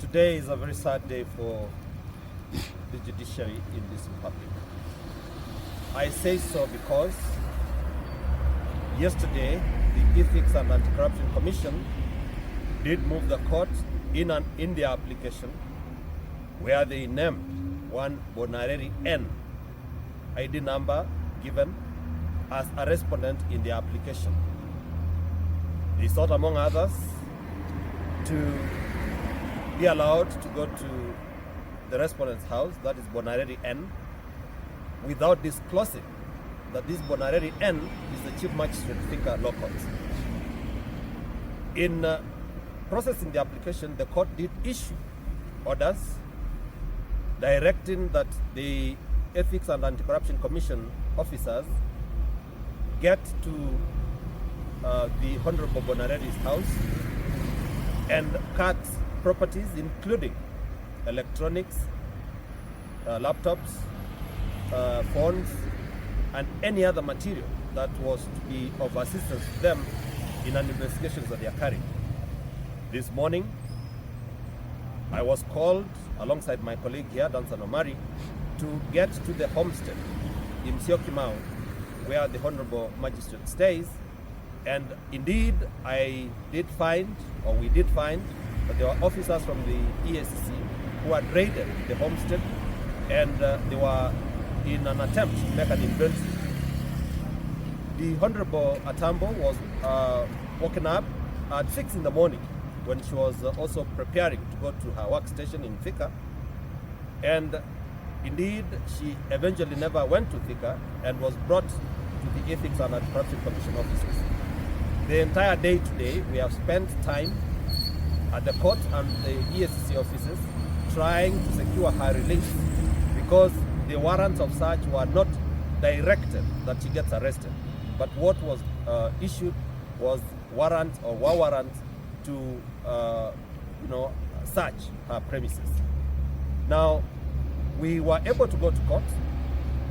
Today is a very sad day for the judiciary in this republic. I say so because yesterday the Ethics and Anti-Corruption Commission did move the court in their application where they named one Bonareri N ID number given as a respondent in the application. They sought, among others, to be allowed to go to the respondent's house, that is Bonareri N, without disclosing that this Bonareri N is the Chief Magistrate Thika Law Court. In processing the application, the court did issue orders directing that the Ethics and Anti-Corruption Commission officers get to the Honorable Bonareri's house and cut properties including electronics, laptops, phones, and any other material that was to be of assistance to them in an investigation that they are carrying. This morning, I was called alongside my colleague here, Danstan Omari, to get to the homestead in Siokimau, where the Honorable Magistrate stays. And indeed, we did find that there were officers from the EACC who had raided the homestead, and they were in an attempt to make an inventory. The Honorable Atambo was woken up at 6 in the morning when she was also preparing to go to her workstation in Thika. And indeed, she eventually never went to Thika and was brought to the Ethics and Anti-Corruption Commission offices. The entire day today, we have spent time at the court and the EACC offices trying to secure her release, because the warrants of search were not directed that she gets arrested, but what was issued was warrant to search her premises. Now, we were able to go to court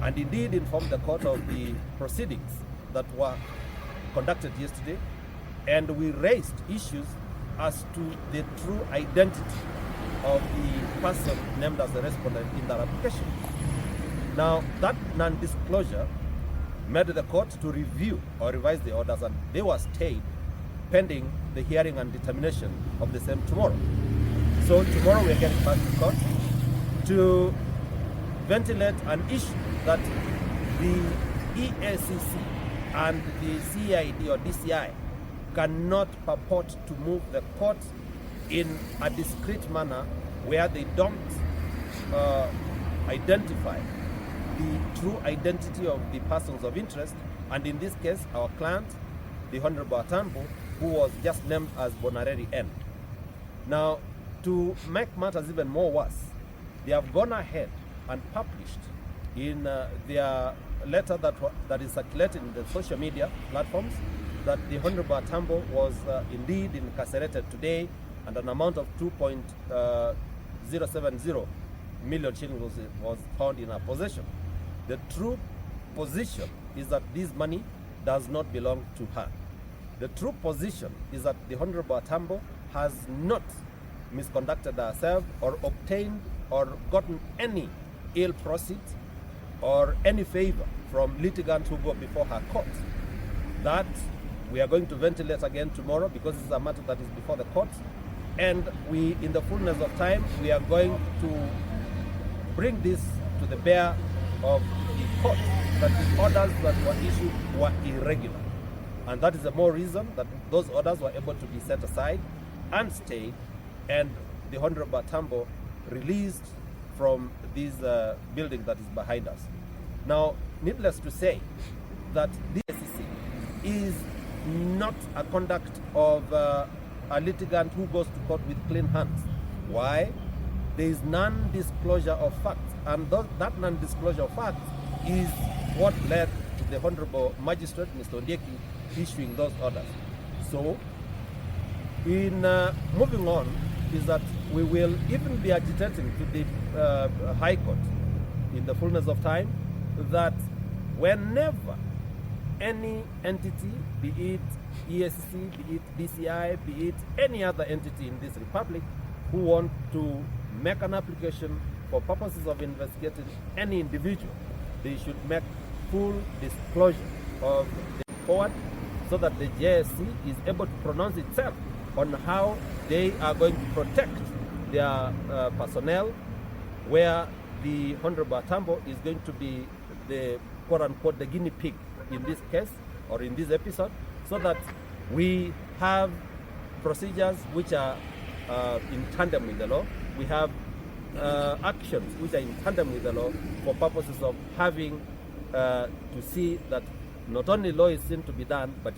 and indeed inform the court of the proceedings that were conducted yesterday, and we raised issues as to the true identity of the person named as the respondent in that application. Now, that non-disclosure made the court to review or revise the orders, and they were stayed pending the hearing and determination of the same tomorrow. So tomorrow we are getting back to court to ventilate an issue that the EACC and the CID or DCI cannot purport to move the court in a discrete manner where they don't identify the true identity of the persons of interest, and in this case, our client, the Honorable Atambo, who was just named as Bonareri N. Now, to make matters even more worse, they have gone ahead and published in their letter that is circulated in the social media platforms that the Honorable Atambo was indeed incarcerated today, and an amount of 2.070 million shillings was found in her possession. The true position is that this money does not belong to her. The true position is that the Honorable Atambo has not misconducted herself or obtained or gotten any ill proceeds or any favor from litigants who go before her court. That we are going to ventilate again tomorrow, because this is a matter that is before the court, and we, in the fullness of time, we are going to bring this to the bear of the court, that the orders that were issued were irregular. And that is the more reason that those orders were able to be set aside and stayed, and the Honorable Atambo released from this building that is behind us. Now, needless to say, that the EACC is not a conduct of a litigant who goes to court with clean hands. Why? There is non-disclosure of facts, and that non-disclosure of facts is what led to the Honorable Magistrate, Mr. Ondieki, issuing those orders. So, in moving on, is that we will even be agitating to the High Court in the fullness of time that whenever any entity, be it EACC, be it DCI, be it any other entity in this republic, who want to make an application for purposes of investigating any individual, they should make full disclosure of the forward so that the JSC is able to pronounce itself on how they are going to protect their personnel, where the Honorable Atambo is going to be the quote-unquote the guinea pig in this case or in this episode, so that we have procedures which are in tandem with the law. We have actions which are in tandem with the law for purposes of having to see that not only law is seen to be done, but